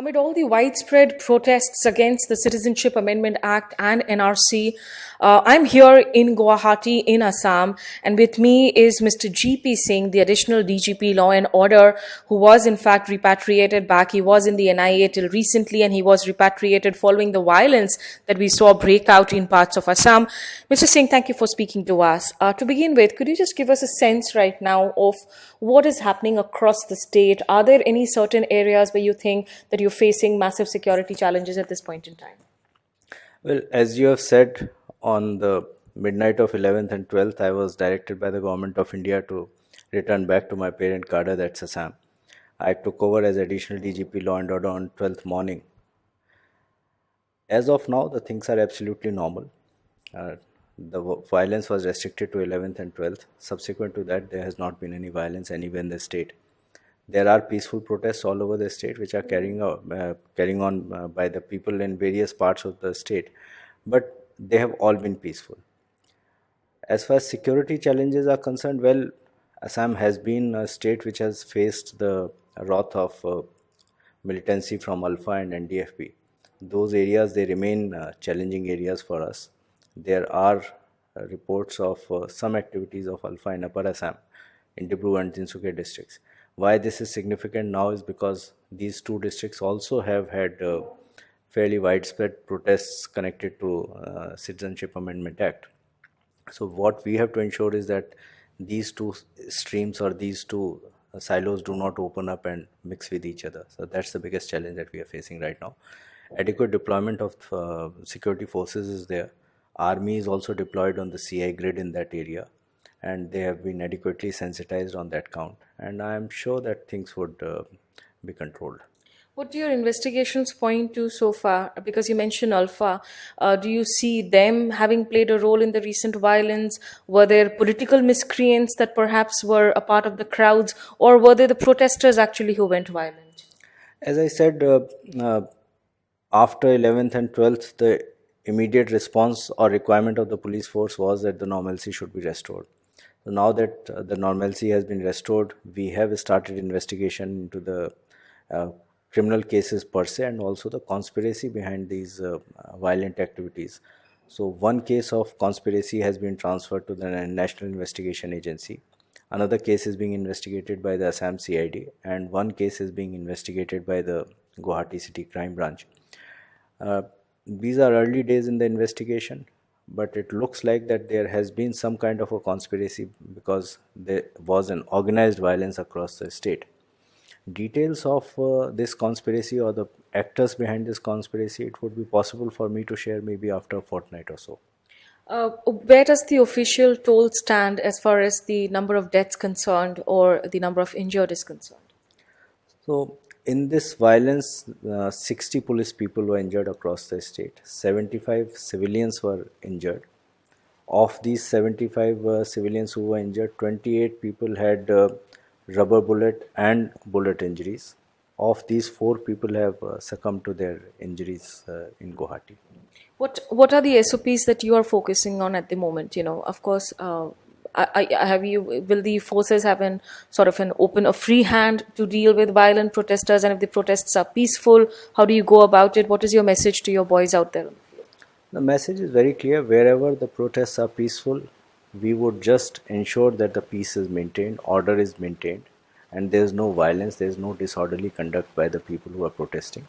Amid all the widespread protests against the Citizenship Amendment Act and NRC, I'm here in Guwahati in Assam, and with me is Mr. GP Singh, the additional DGP Law and Order, who was in fact repatriated back. He was in the NIA till recently, and he was repatriated following the violence that we saw break out in parts of Assam. Mr. Singh, thank you for speaking to us. To begin with, could you just give us a sense right now of what is happening across the state? Are there any certain areas where you think that you're facing massive security challenges at this point in time? Well, as you have said, on the midnight of 11th and 12th, I was directed by the government of India to return back to my parent cadre, that's Assam. I took over as additional DGP Law and Order on 12th morning. As of now, the things are absolutely normal. The violence was restricted to 11th and 12th. Subsequent to that, there has not been any violence anywhere in the state. There are peaceful protests all over the state which are carrying on by the people in various parts of the state, but they have all been peaceful. As far as security challenges are concerned, well, Assam has been a state which has faced the wrath of militancy from ULFA and NDFB. Those areas, they remain challenging areas for us. There are reports of some activities of ULFA in Upper Assam, in Dibru and Tinsukia districts. Why this is significant now is because these two districts also have had fairly widespread protests connected to Citizenship Amendment Act. So what we have to ensure is that these two streams or these two silos do not open up and mix with each other. So that's the biggest challenge that we are facing right now. Adequate deployment of security forces is there. Army is also deployed on the CI grid in that area, and they have been adequately sensitized on that count. And I am sure that things would be controlled. What do your investigations point to so far? Because you mentioned Alpha, do you see them having played a role in the recent violence? Were there political miscreants that perhaps were a part of the crowds, or were they the protesters actually who went violent? As I said, after 11th and 12th, the immediate response or requirement of the police force was that the normalcy should be restored. So now that the normalcy has been restored, we have started investigation into the criminal cases per se and also the conspiracy behind these violent activities. So one case of conspiracy has been transferred to the National Investigation Agency. Another case is being investigated by the Assam CID, and one case is being investigated by the Guwahati City Crime Branch. These are early days in the investigation, but it looks like that there has been some kind of a conspiracy because there was an organized violence across the state. Details of this conspiracy or the actors behind this conspiracy, it would be possible for me to share maybe after a fortnight or so. Where does the official toll stand as far as the number of deaths concerned or the number of injured is concerned? So in this violence, 60 police people were injured across the state. 75 civilians were injured. Of these 75 civilians who were injured, 28 people had rubber bullet and bullet injuries. Of these, 4 people have succumbed to their injuries in Guwahati. What are the SOPs that you are focusing on at the moment? You know, of course, will the forces have a free hand to deal with violent protesters, and if the protests are peaceful, how do you go about it? What is your message to your boys out there? The message is very clear. Wherever the protests are peaceful, we would just ensure that the peace is maintained, order is maintained, and there is no violence, there is no disorderly conduct by the people who are protesting.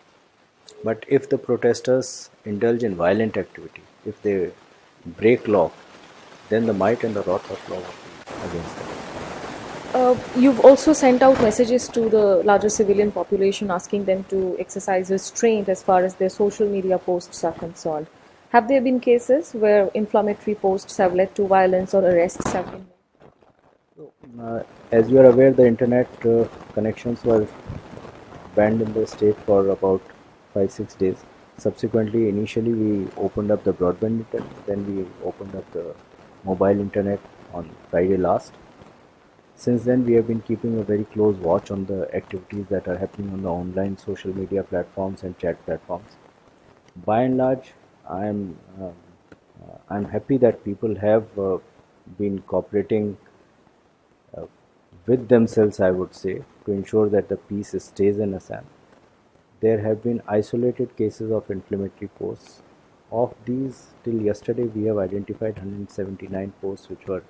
But if the protesters indulge in violent activity, if they break law, then the might and the wrath of law will be against them. You've also sent out messages to the larger civilian population asking them to exercise restraint as far as their social media posts are concerned. Have there been cases where inflammatory posts have led to violence or arrests have been made? As you are aware, the internet connections were banned in the state for about 5-6 days. Subsequently, initially we opened up the broadband internet, then we opened up the mobile internet on Friday last. Since then, we have been keeping a very close watch on the activities that are happening on the online social media platforms and chat platforms. By and large, I'm happy that people have been cooperating with themselves, I would say, to ensure that the peace stays in Assam. there have been isolated cases of inflammatory posts. Of these, till yesterday, we have identified 179 posts which were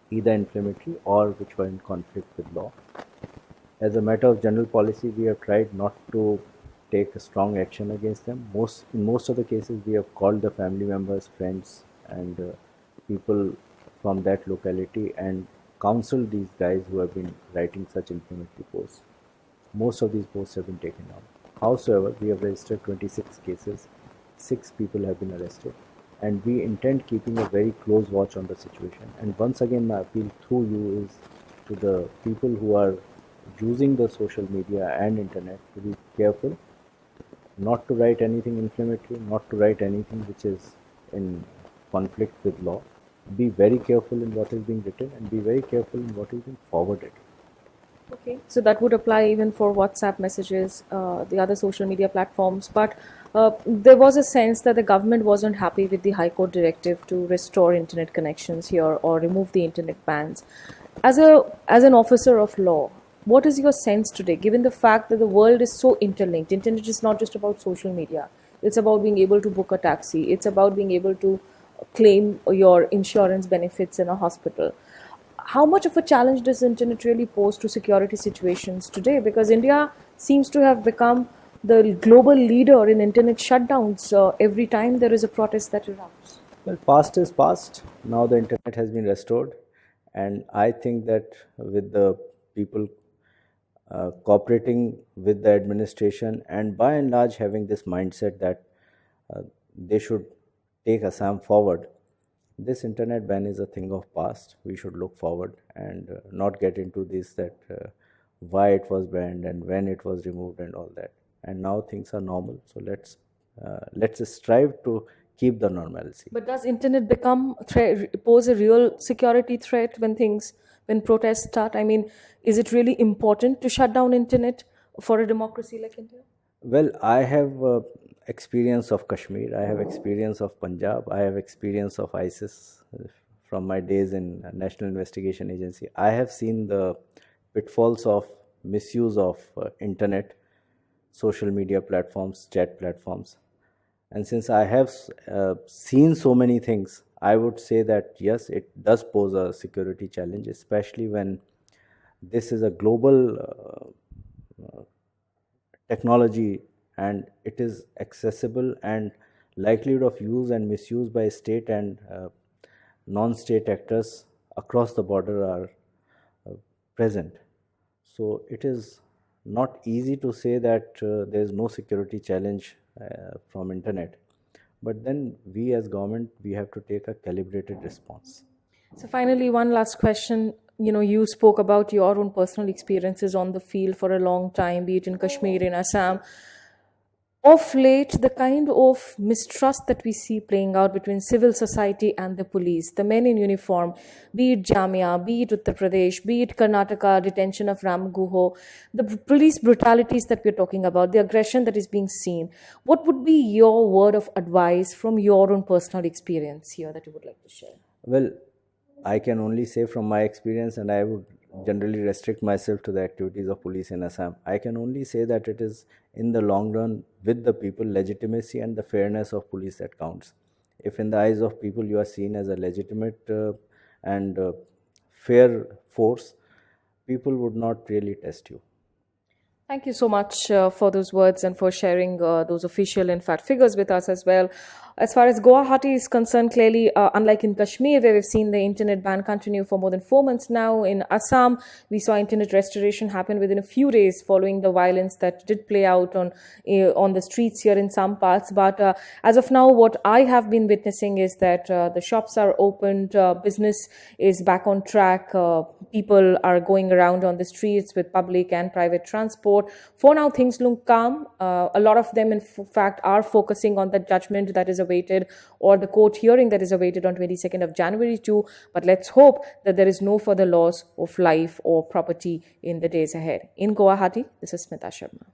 either inflammatory or which were in conflict with law. As a matter of general policy, we have tried not to take a strong action against them. In most of the cases, we have called the family members, friends, and people from that locality and counseled these guys who have been writing such inflammatory posts. Most of these posts have been taken down. However, we have registered 26 cases, 6 people have been arrested, and we intend keeping a very close watch on the situation. And once again, my appeal through you is to the people who are using the social media and internet to be careful, not to write anything inflammatory, not to write anything which is in conflict with law. Be very careful in what is being written and be very careful in what is being forwarded. Okay, so that would apply even for WhatsApp messages, the other social media platforms. But there was a sense that the government wasn't happy with the High Court directive to restore internet connections here or remove the internet bans. As an officer of law, what is your sense today, given the fact that the world is so interlinked? Internet is not just about social media. It's about being able to book a taxi. It's about being able to claim your insurance benefits in a hospital. How much of a challenge does internet really pose to security situations today? Because India seems to have become the global leader in internet shutdowns every time there is a protest that erupts. Well, past is past. Now the internet has been restored, and I think that with the people cooperating with the administration and by and large having this mindset that they should take Assam forward, this internet ban is a thing of past. We should look forward and not get into this that why it was banned and when it was removed and all that. And now things are normal. So let's strive to keep the normalcy. But does internet pose a real security threat when protests start? I mean, is it really important to shut down internet for a democracy like India? Well, I have experience of Kashmir, I have experience of Punjab, I have experience of ISIS from my days in National Investigation Agency. I have seen the pitfalls of misuse of internet, social media platforms, chat platforms. And since I have seen so many things, I would say that yes, it does pose a security challenge, especially when this is a global technology and it is accessible, and likelihood of use and misuse by state and non-state actors across the border are present. So it is not easy to say that there is no security challenge from internet, but then we as government, we have to take a calibrated response. So finally, one last question. You spoke about your own personal experiences on the field for a long time, be it in Kashmir, in Assam. Of late, the kind of mistrust that we see playing out between civil society and the police, the men in uniform, be it Jamia, be it Uttar Pradesh, be it Karnataka, detention of Ram Guho, the police brutalities that we're talking about, the aggression that is being seen. What would be your word of advice from your own personal experience here that you would like to share? Well, I can only say from my experience, and I would generally restrict myself to the activities of police in Assam. I can only say that it is in the long run with the people, legitimacy and the fairness of police that counts. If in the eyes of people you are seen as a legitimate and fair force, people would not really test you. Thank you so much for those words and for sharing those official, in fact, figures with us as well. As far as Guwahati is concerned, clearly, unlike in Kashmir, where we've seen the internet ban continue for more than 4 months now, in Assam, we saw internet restoration happen within a few days following the violence that did play out on the streets here in some parts. But as of now, what I have been witnessing is that the shops are opened, business is back on track, people are going around on the streets with public and private transport. For now, things look calm. A lot of them, in fact, are focusing on the judgment that is awaited or the court hearing that is awaited on 22nd of January too. But let's hope that there is no further loss of life or property in the days ahead. In Guwahati, this is Smita Sharma.